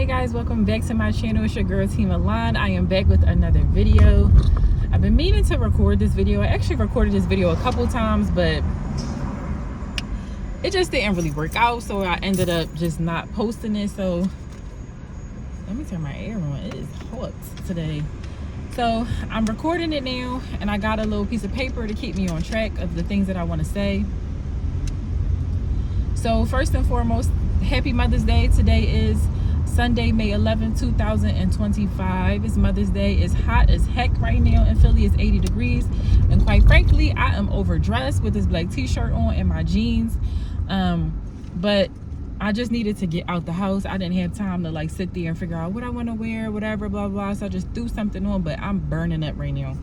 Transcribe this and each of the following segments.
Hey guys, welcome back to my channel. It's your girl Tima Lon. I am back with another video. I've been meaning to record this video. I actually recorded this video a couple times, but it just didn't really work out, so I ended up just not posting it. So let me turn my air on. It is hot today. So I'm recording it now, and I got a little piece of paper to keep me on track of the things that I want to say. So first and foremost, happy Mother's Day. Today is Sunday, May 11, 2025. It's Mother's Day. It's hot as heck right now in Philly. It's 80 degrees. And quite frankly, I am overdressed with this black t-shirt on and my jeans. But I just needed to get out the house. I didn't have time to like sit there and figure out what I want to wear, whatever, blah, blah. So I just threw something on, but I'm burning up right now.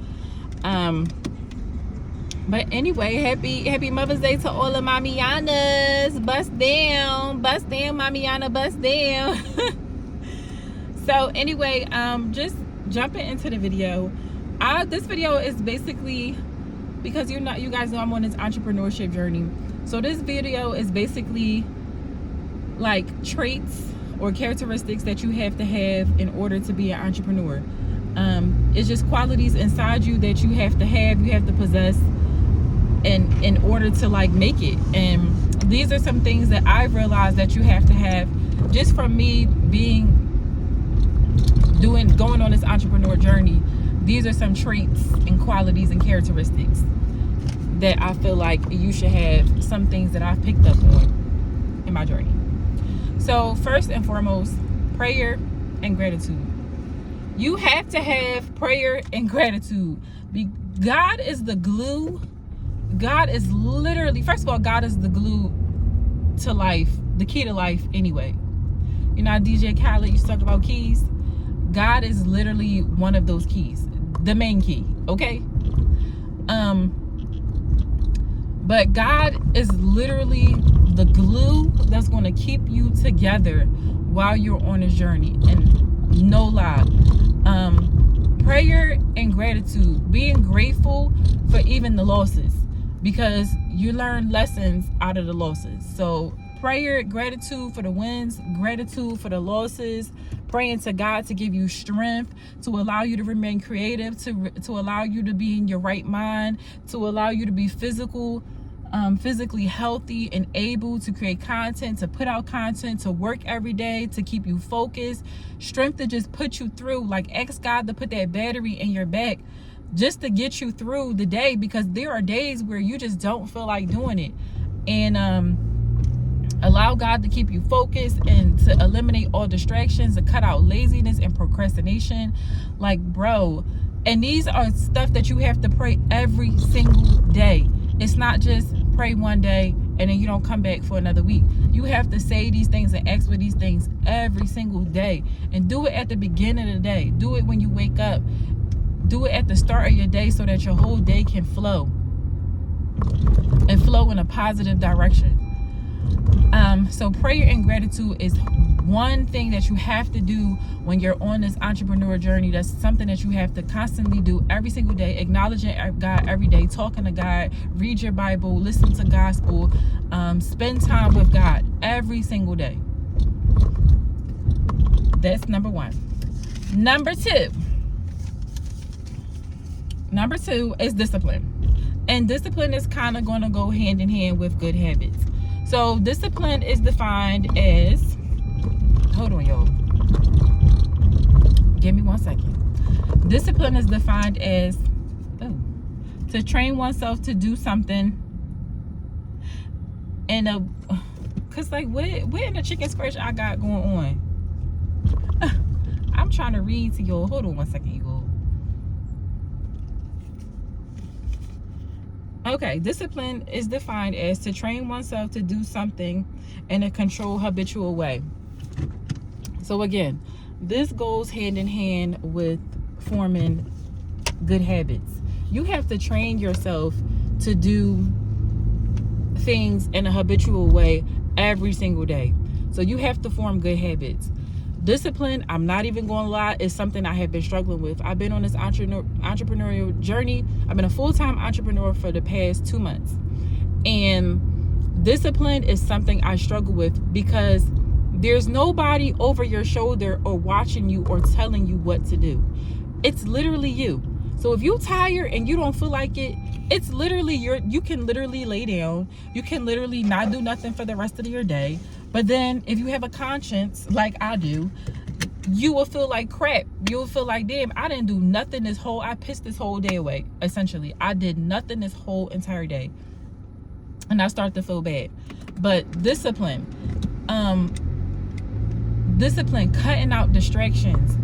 But anyway, happy Mother's Day to all of mamianas. Bust down, mamiana, bust down. So anyway, just jumping into the video. This video is basically because you guys know I'm on this entrepreneurship journey. So this video is basically like traits or characteristics that you have to have in order to be an entrepreneur. It's just qualities inside you that you have to possess in order to like make it. And these are some things that I've realized that you have to have just from me going on this entrepreneur journey. These are some traits and qualities and characteristics that I feel like you should have, some things that I've picked up on in my journey. So first and foremost, prayer and gratitude. You have to have prayer and gratitude. God is the glue. God is literally, first of all, God is the glue to life, the key to life anyway. You know how DJ Khaled used to talk about keys? God is literally one of those keys, the main key, okay? But God is literally the glue that's going to keep you together while you're on this journey. And no lie, prayer and gratitude, being grateful for even the losses, because you learn lessons out of the losses. So prayer, gratitude for the wins, gratitude for the losses, praying to God to give you strength, to allow you to remain creative, to allow you to be in your right mind, to allow you to be physically healthy and able to create content, to put out content, to work every day, to keep you focused, strength to just put you through. Like, ask God to put that battery in your back just to get you through the day, because there are days where you just don't feel like doing it. And allow God to keep you focused and to eliminate all distractions, to cut out laziness and procrastination. Like, bro, and these are stuff that you have to pray every single day. It's not just pray one day and then you don't come back for another week. You have to say these things and ask for these things every single day, and do it at the beginning of the day. Do it when you wake up. Do it at the start of your day so that your whole day can flow and flow in a positive direction. So prayer and gratitude is one thing that you have to do when you're on this entrepreneur journey. That's something that you have to constantly do every single day, acknowledging God every day, talking to God, read your Bible, listen to gospel, spend time with God every single day. That's number one. Number two is discipline. And discipline is kind of going to go hand in hand with good habits. So discipline is defined as, hold on y'all, give me 1 second. Discipline is defined as to train oneself to do something cause like what in the chicken scratch I got going on? I'm trying to read to y'all. Hold on 1 second, you all. Okay, discipline is defined as to train oneself to do something in a controlled, habitual way. So again, this goes hand in hand with forming good habits. You have to train yourself to do things in a habitual way every single day. So you have to form good habits. Discipline, I'm not even going to lie, is something I have been struggling with. I've been on this entrepreneurial journey. I've been a full-time entrepreneur for the past 2 months. And discipline is something I struggle with because There's nobody over your shoulder or watching you or telling you what to do. It's literally you. So if you're tired and you don't feel like it, it's literally you can literally lay down. You can literally not do nothing for the rest of your day. But then if you have a conscience like I do, you will feel like crap. You'll feel like, damn, I didn't do nothing I pissed this whole day away. Essentially, I did nothing this whole entire day. And I start to feel bad. But discipline, cutting out distractions.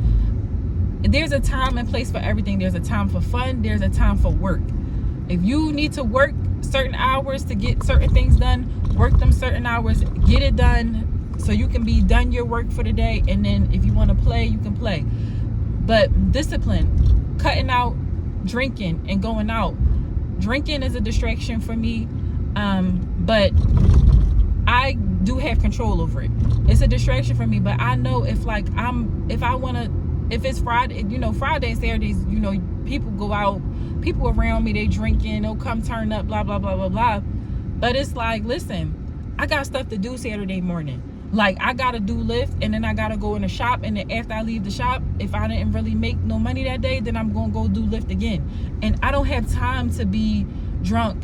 There's a time and place for everything. There's a time for fun. There's a time for work. If you need to work certain hours to get certain things done, work them certain hours, get it done so you can be done your work for the day. And then if you want to play, you can play. But discipline, cutting out drinking and going out. Drinking is a distraction for me, but I do have control over it. It's a distraction for me, but I know if it's Friday, Friday and Saturdays, people go out, people around me, they drinking, they'll come turn up, blah, blah, blah, blah, blah. But it's like, listen, I got stuff to do Saturday morning. Like, I got to do Lyft, and then I got to go in the shop, and then after I leave the shop, if I didn't really make no money that day, then I'm going to go do Lyft again. And I don't have time to be drunk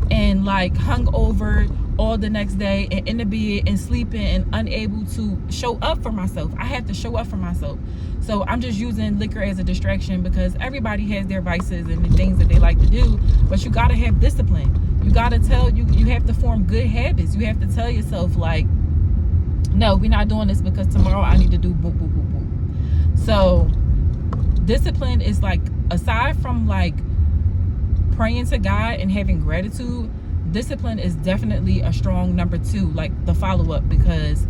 and like hungover all the next day and in the bed and sleeping and unable to show up for myself. I have to show up for myself. So I'm just using liquor as a distraction because everybody has their vices and the things that they like to do, but you got to have discipline. You got to you have to form good habits. You have to tell yourself, like, no, we're not doing this because tomorrow I need to do boop, boop, boop, boop. So discipline is like, aside from like praying to God and having gratitude, discipline is definitely a strong number 2, like the follow-up, because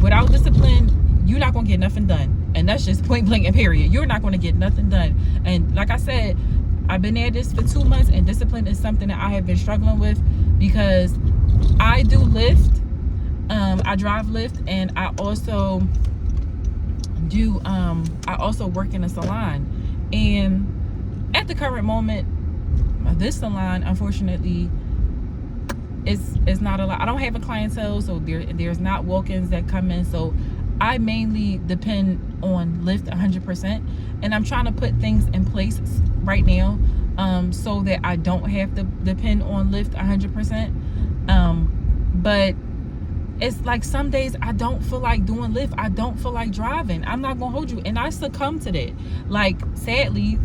without discipline, you're not going to get nothing done. And that's just point blank and period. You're not going to get nothing done. And like I said, I've been at this for 2 months, and discipline is something that I have been struggling with because I do Lyft. I drive Lyft, and I also do I also work in a salon. And at the current moment, this salon, unfortunately, it's not a lot. I don't have a clientele, so there's not walk-ins that come in. So I mainly depend on Lyft 100%, and I'm trying to put things in place right now so that I don't have to depend on Lyft 100%. But it's like some days I don't feel like doing Lyft. I don't feel like driving. I'm not gonna hold you, and I succumb to that. Like, sadly,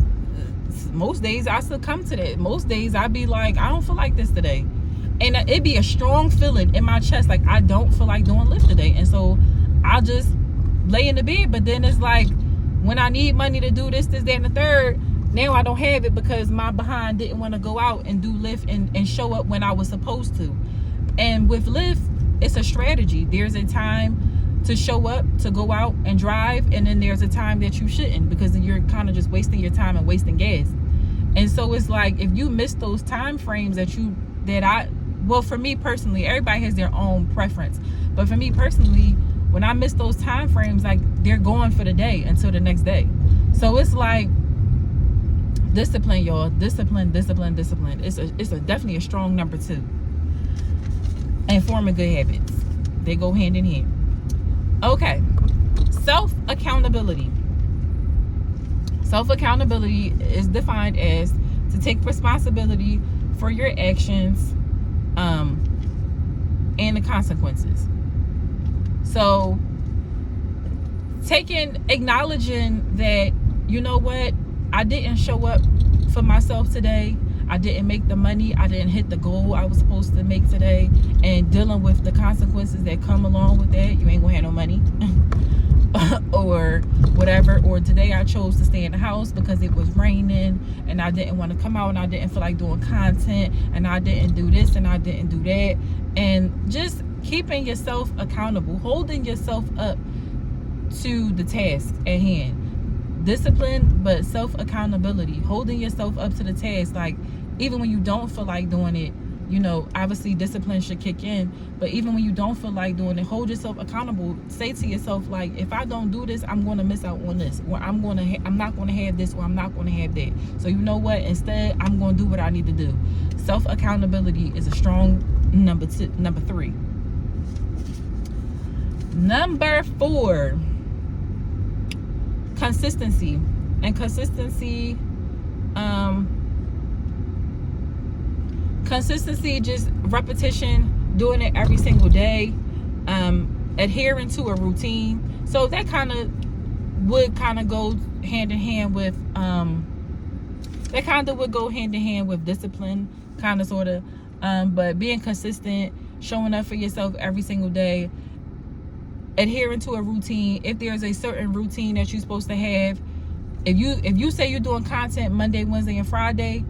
most days I succumb to that. Most days I be like, I don't feel like this today, and it'd be a strong feeling in my chest, like I don't feel like doing Lyft today. And so I'll just lay in the bed. But then it's like, when I need money to do this, that, and the third, now I don't have it because my behind didn't want to go out and do Lyft and show up when I was supposed to. And with Lyft, it's a strategy. There's a time to show up, to go out and drive, and then there's a time that you shouldn't, because then you're kind of just wasting your time and wasting gas. And so it's like, if you miss those time frames well, for me personally, everybody has their own preference, but for me personally, when I miss those time frames, like, they're gone for the day until the next day. So it's like, discipline, y'all. Discipline. It's definitely a strong number 2. And forming good habits, they go hand in hand. Okay, self-accountability. Self-accountability is defined as to take responsibility for your actions and the consequences. So acknowledging that, you know what, I didn't show up for myself today. I didn't make the money. I didn't hit the goal I was supposed to make today, and dealing with the consequences that come along with that. You ain't gonna have no money or whatever. Or today I chose to stay in the house because it was raining and I didn't want to come out, and I didn't feel like doing content, and I didn't do this and I didn't do that. And just keeping yourself accountable, holding yourself up to the task at hand. Discipline, but self-accountability, holding yourself up to the task. Like, even when you don't feel like doing it, obviously discipline should kick in, but even when you don't feel like doing it, hold yourself accountable. Say to yourself, like, if I don't do this, I'm going to miss out on this, or I'm not going to have this, or I'm not going to have that. So you know what, instead I'm going to do what I need to do. Self-accountability is a strong number 3. Number 4, consistency. And consistency, just repetition, doing it every single day, adhering to a routine. So that kind of would go hand in hand with discipline, kind of, sort of. But being consistent, showing up for yourself every single day, adhering to a routine. If there's a certain routine that you're supposed to have, if you say you're doing content Monday, Wednesday, and Friday,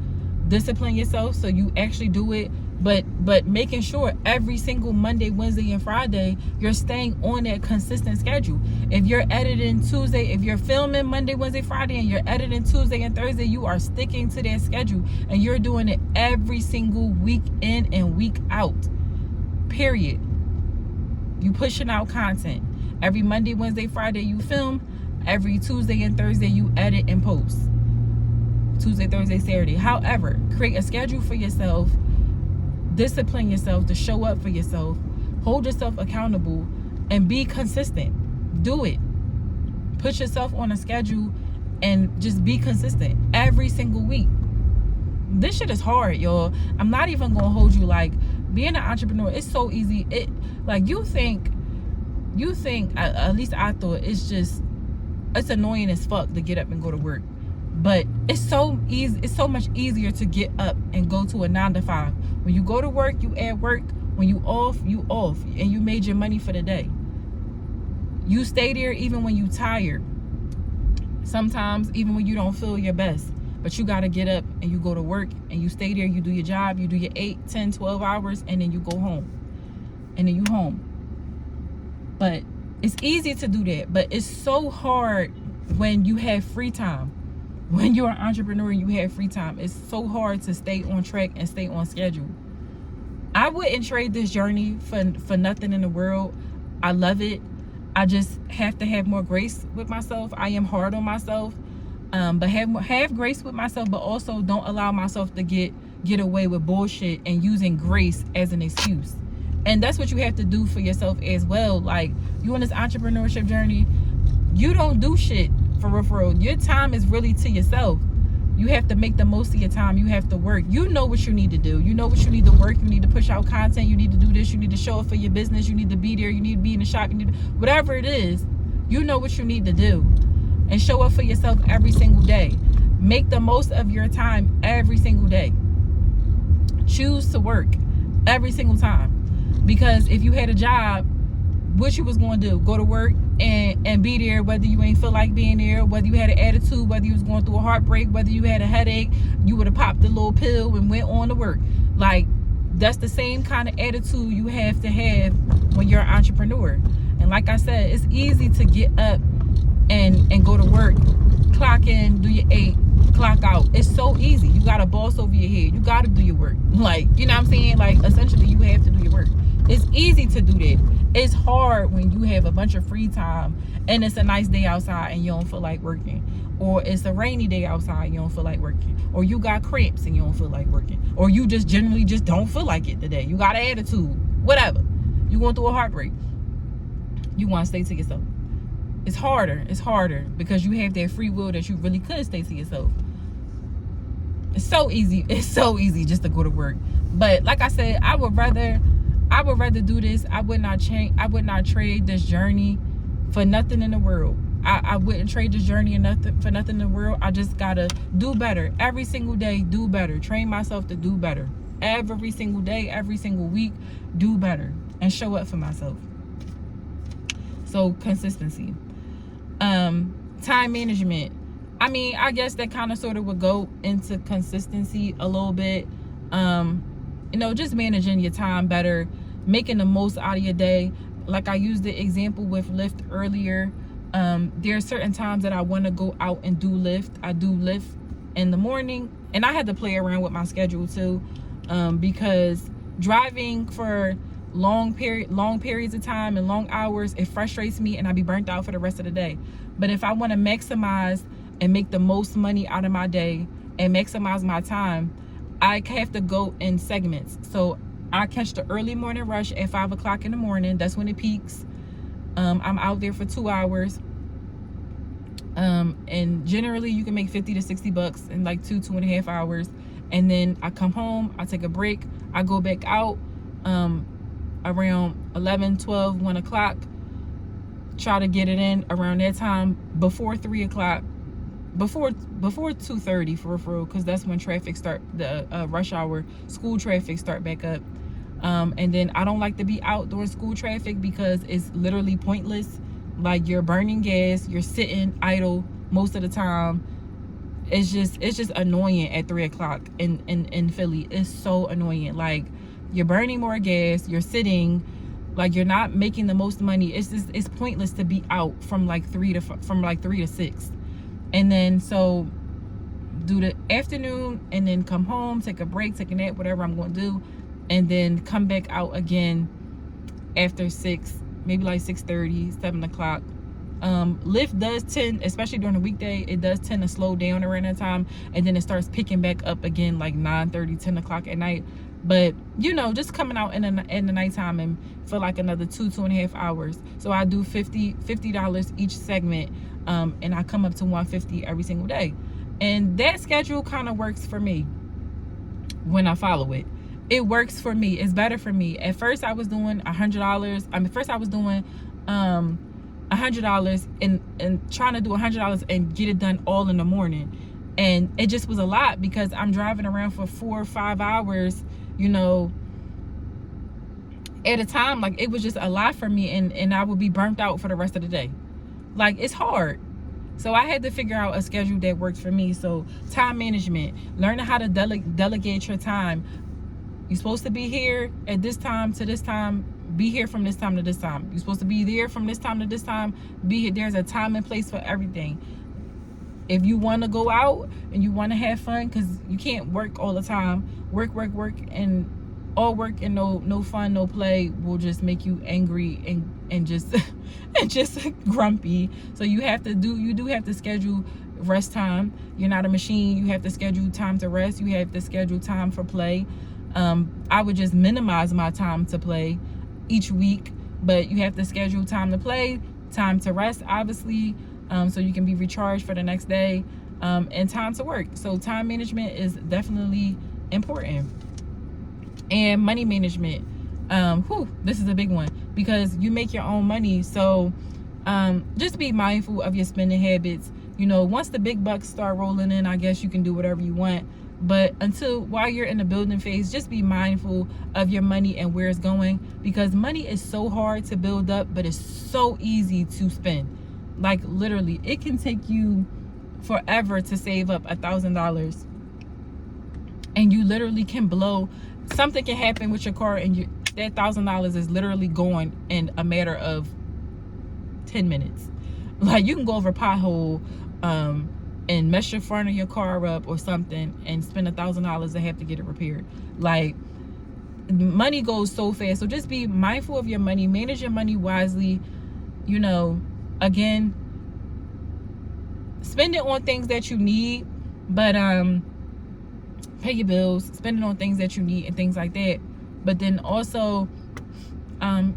discipline yourself so you actually do it. But making sure every single Monday, Wednesday, and Friday, you're staying on that consistent schedule. If you're editing Tuesday, if you're filming Monday, Wednesday, Friday, and you're editing Tuesday and Thursday, you are sticking to that schedule, and you're doing it every single week in and week out. Period. You pushing out content. Every Monday, Wednesday, Friday, you film. Every Tuesday and Thursday, you edit and post. Tuesday, Thursday, Saturday. However, create a schedule for yourself. Discipline yourself to show up for yourself. Hold yourself accountable and be consistent. Do it. Put yourself on a schedule and just be consistent every single week. This shit is hard, y'all. I'm not even gonna hold you. Like, being an entrepreneur, it's so easy. It, like, you think at least I thought it's annoying as fuck to get up and go to work. But it's so easy. It's so much easier to get up and go to a 9 to 5. When you go to work, you at work. When you off, and you made your money for the day. You stay there even when you tired. Sometimes even when you don't feel your best. But you got to get up and you go to work and you stay there. You do your job. You do your 8, 10, 12 hours, and then you go home. And then you home. But it's easy to do that. But it's so hard when you have free time. When you're an entrepreneur and you have free time, it's so hard to stay on track and stay on schedule. I wouldn't trade this journey for nothing in the world. I love it. I just have to have more grace with myself. I am hard on myself, but have grace with myself, but also don't allow myself to get away with bullshit and using grace as an excuse. And that's what you have to do for yourself as well. Like, you on this entrepreneurship journey, you don't do shit for real. Your time is really to yourself. You have to make the most of your time. You have to work. You know what you need to do. You know what you need to work. You need to push out content. You need to do this. You need to show up for your business. You need to be there. You need to be in the shop. You need to, whatever it is, you know what you need to do. And show up for yourself every single day. Make the most of your time every single day. Choose to work every single time. Because if you had a job, what you was going to do? Go to work and be there, whether you ain't feel like being there, whether you had an attitude, whether you was going through a heartbreak, whether you had a headache, you would have popped a little pill and went on to work. Like, that's the same kind of attitude you have to have when you're an entrepreneur. And like I said, it's easy to get up and go to work, clock in, do your 8, clock out. It's so easy. You got a boss over your head. You got to do your work. Like, you know what I'm saying? Like, essentially, you have to do your work. It's easy to do that. It's hard when you have a bunch of free time and it's a nice day outside and you don't feel like working. Or it's a rainy day outside and you don't feel like working. Or you got cramps and you don't feel like working. Or you just generally just don't feel like it today. You got an attitude. Whatever. You going through a heartbreak. You want to stay to yourself. It's harder because you have that free will that you really could stay to yourself. It's so easy just to go to work. But like I said, I would rather do this. I would not trade this journey for nothing in the world. I wouldn't trade this journey for nothing in the world. I just gotta do better every single day. Do better. Train myself to do better every single day, every single week. Do better and show up for myself. So consistency, time management. I mean, I guess that kind of sort of would go into consistency a little bit. Just managing your time better, making the most out of your day. Like I used the example with Lyft earlier. There are certain times that I want to go out and do Lyft. I do Lyft in the morning, and I had to play around with my schedule too, because driving for long periods of time and long hours, it frustrates me and I be burnt out for the rest of the day. But if I want to maximize and make the most money out of my day and maximize my time, I have to go in segments. So I catch the early morning rush at 5 o'clock in the morning. That's when it peaks. I'm out there for 2 hours. And generally you can make 50 to 60 bucks in like 2.5 hours. And then I come home, I take a break, I go back out around 11, 12, 1 o'clock, try to get it in around that time before 3 o'clock, before 2:30 for real, because that's when traffic start, the rush hour school traffic start back up. And then I don't like to be out during school traffic because it's literally pointless. Like, you're burning gas, you're sitting idle most of the time. It's just annoying at 3 o'clock in Philly. It's so annoying. Like, you're burning more gas, you're sitting, like, you're not making the most money. It's pointless to be out from like 3 to 6. And then so do the afternoon and then come home, take a break, take a nap, whatever I'm going to do, and then come back out again after 6, maybe like 6:30, 7 o'clock. Lyft does tend, especially during the weekday, it does tend to slow down around that time, and then it starts picking back up again like 9:30, 10 o'clock at night. But you know, just coming out in the nighttime and for like another 2.5 hours. So I do $50 each segment, and I come up to $150 every single day. And that schedule kind of works for me when I follow it. It works for me. It's better for me. At first I was doing $100. First I was doing $100 and trying to do $100 and get it done all in the morning. And it just was a lot because I'm driving around for 4 or 5 hours, you know, at a time. Like, it was just a lot for me, and I would be burnt out for the rest of the day. Like, it's hard. So I had to figure out a schedule that works for me. So time management, learning how to delegate your time. You're supposed to be here at this time to this time. Be here from this time to this time. You're supposed to be there from this time to this time. Be here. There's a time and place for everything. If you want to go out and you want to have fun, because you can't work all the time. Work, and all work and no fun, no play will just make you angry and just and just grumpy. So you do have to schedule rest time. You're not a machine. You have to schedule time to rest. You have to schedule time for play. I would just minimize my time to play each week, but you have to schedule time to play, time to rest, obviously, so you can be recharged for the next day, and time to work. So time management is definitely important. And money management, this is a big one because you make your own money. So just be mindful of your spending habits. You know, once the big bucks start rolling in, I guess you can do whatever you want. But while you're in the building phase, just be mindful of your money and where it's going, because money is so hard to build up, but it's so easy to spend. Like, literally, it can take you forever to save up $1,000, and you literally can blow. Something can happen with your car, and that $1,000 is literally gone in a matter of 10 minutes. Like, you can go over a pothole, and mess your front of your car up or something and spend $1,000 and have to get it repaired. Like, money goes so fast. So just be mindful of your money, manage your money wisely. You know, again, spend it on things that you need, but pay your bills, spend it on things that you need and things like that. But then also,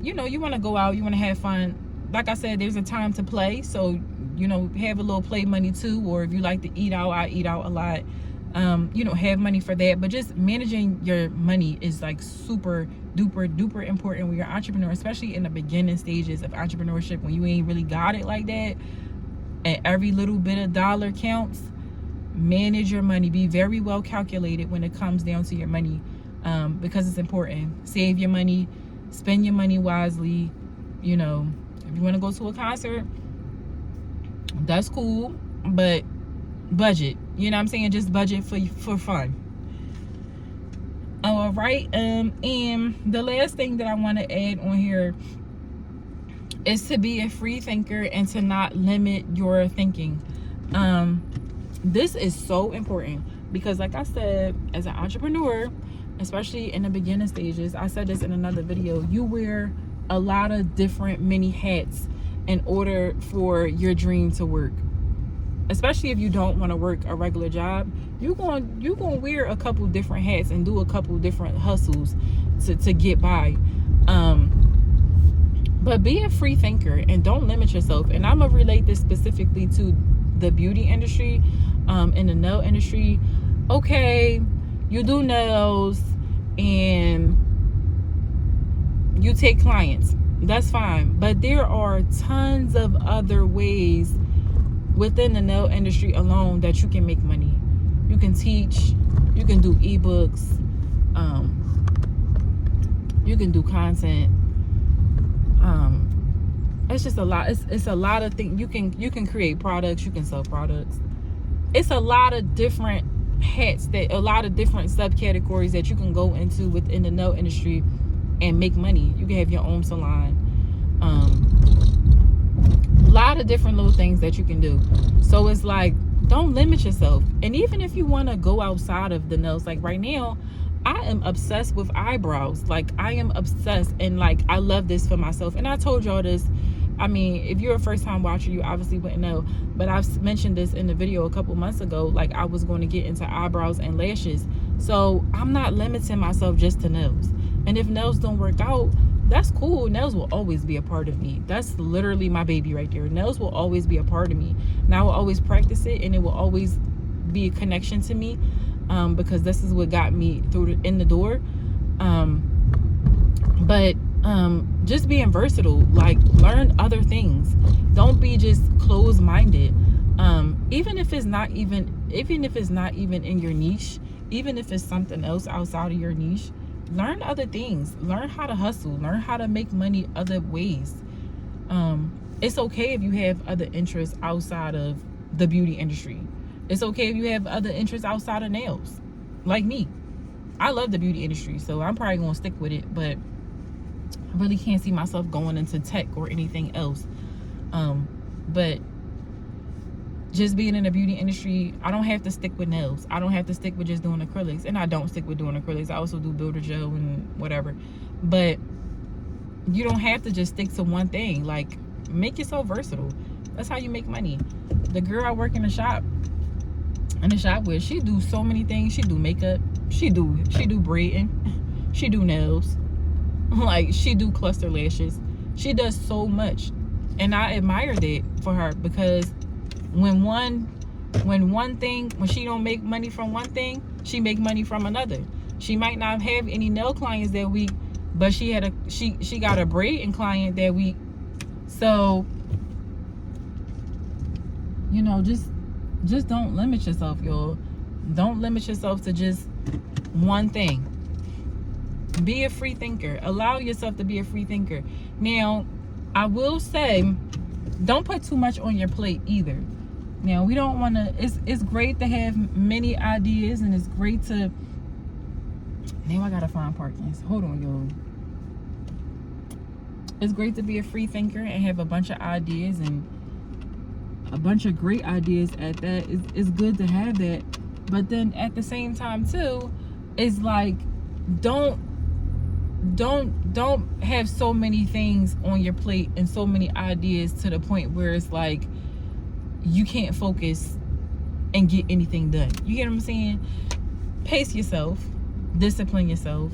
you know, you want to go out, you want to have fun. Like I said, there's a time to play, so you know, have a little play money too. Or if you like to eat out, I eat out a lot. You know, have money for that. But just managing your money is like super duper important when you're an entrepreneur, especially in the beginning stages of entrepreneurship, when you ain't really got it like that, and every little bit of dollar counts. Manage your money. Be very well calculated when it comes down to your money, because it's important. Save your money, spend your money wisely. You know, if you want to go to a concert, that's cool, but budget. You know what I'm saying? Just budget for fun. All right. And the last thing that I want to add on here is to be a free thinker and to not limit your thinking. This is so important because, like I said, as an entrepreneur, especially in the beginning stages, I said this in another video, you wear a lot of different mini hats in order for your dream to work. Especially if you don't want to work a regular job, you're going to wear a couple different hats and do a couple different hustles to get by. But be a free thinker and don't limit yourself. And I'm gonna relate this specifically to the beauty industry, in the nail industry. Okay, you do nails and you take clients, that's fine, but there are tons of other ways within the nail industry alone that you can make money. You can teach, you can do ebooks, you can do content. It's just a lot. It's a lot of things. You can create products, you can sell products. It's a lot of different hats, that a lot of different subcategories that you can go into within the nail industry and make money. You can have your own salon. A lot of different little things that you can do. So it's like, don't limit yourself. And even if you want to go outside of the nails, like right now, I am obsessed with eyebrows. Like, I am obsessed, and like, I love this for myself. And I told y'all this. I mean, if you're a first time watcher, you obviously wouldn't know, but I've mentioned this in the video a couple months ago. Like, I was going to get into eyebrows and lashes. So I'm not limiting myself just to nails. And if nails don't work out, that's cool. Nails will always be a part of me. That's literally my baby right there. Nails will always be a part of me. And I will always practice it, and it will always be a connection to me, because this is what got me in the door. But just being versatile, like, learn other things. Don't be just closed-minded. Even if it's not even in your niche, even if it's something else outside of your niche, learn other things. Learn how to hustle. Learn how to make money other ways. It's okay if you have other interests outside of the beauty industry. It's okay if you have other interests outside of nails. Like me, I love the beauty industry, so I'm probably gonna stick with it, but I really can't see myself going into tech or anything else. But just being in the beauty industry, I don't have to stick with nails. I don't have to stick with just doing acrylics. And I don't stick with doing acrylics. I also do builder gel and whatever. But you don't have to just stick to one thing. Like, make yourself versatile. That's how you make money. The girl I work in the shop with, she do so many things. She do makeup. She do braiding. She do nails. Like, she do cluster lashes. She does so much. And I admire that for her, because when she don't make money from one thing, she make money from another. She might not have any nail clients that week, but she got a braiding client that week. So, you know, just don't limit yourself, y'all. Don't limit yourself to just one thing. Be a free thinker. Allow yourself to be a free thinker. Now, I will say, don't put too much on your plate either. Now, we don't want to, it's great to have many ideas, and it's great to, now I gotta find parking. Hold on, y'all. It's great to be a free thinker and have a bunch of ideas, and a bunch of great ideas at that. It's good to have that. But then at the same time too, it's like, don't have so many things on your plate and so many ideas to the point where it's like you can't focus and get anything done. You get what I'm saying? Pace yourself, discipline yourself,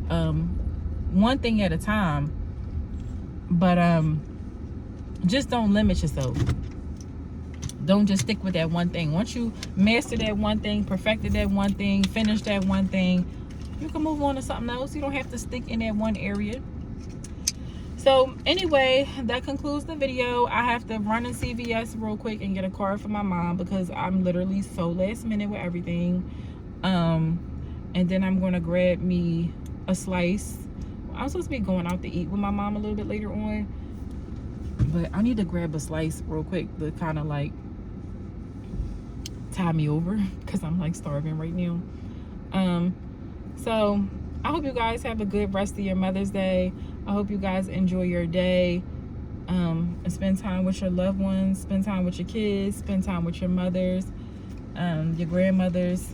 one thing at a time. But just don't limit yourself. Don't just stick with that one thing. Once you master that one thing, perfected that one thing, finish that one thing, you can move on to something else. You don't have to stick in that one area. So anyway, that concludes the video. I have to run to CVS real quick and get a card for my mom, because I'm literally so last minute with everything. And then I'm going to grab me a slice. I'm supposed to be going out to eat with my mom a little bit later on, but I need to grab a slice real quick to kind of like tie me over, because I'm like starving right now. So I hope you guys have a good rest of your Mother's Day. I hope you guys enjoy your day, and spend time with your loved ones, spend time with your kids, spend time with your mothers, your grandmothers,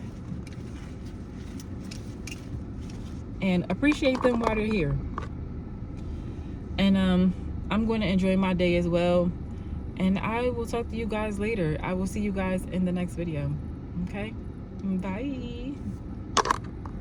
and appreciate them while they're here. And I'm going to enjoy my day as well, and I will talk to you guys later. I will see you guys in the next video. Okay, bye.